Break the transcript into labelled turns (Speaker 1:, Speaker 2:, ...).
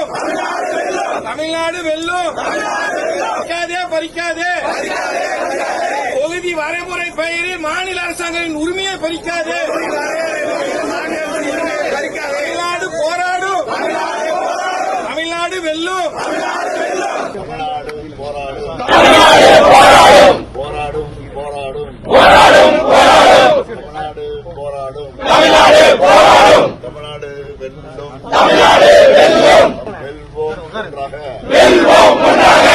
Speaker 1: வெல்லும், தமிழ்நாடு வெல்லும். பறிக்காதே தொகுதி வரைமுறை பெயரில் மாநில அரசாங்கத்தின் உரிமையை பறிக்காதே. தமிழ்நாடு போராடும், தமிழ்நாடு வெல்லும்.
Speaker 2: வெல்வோம் ஒன்றாக.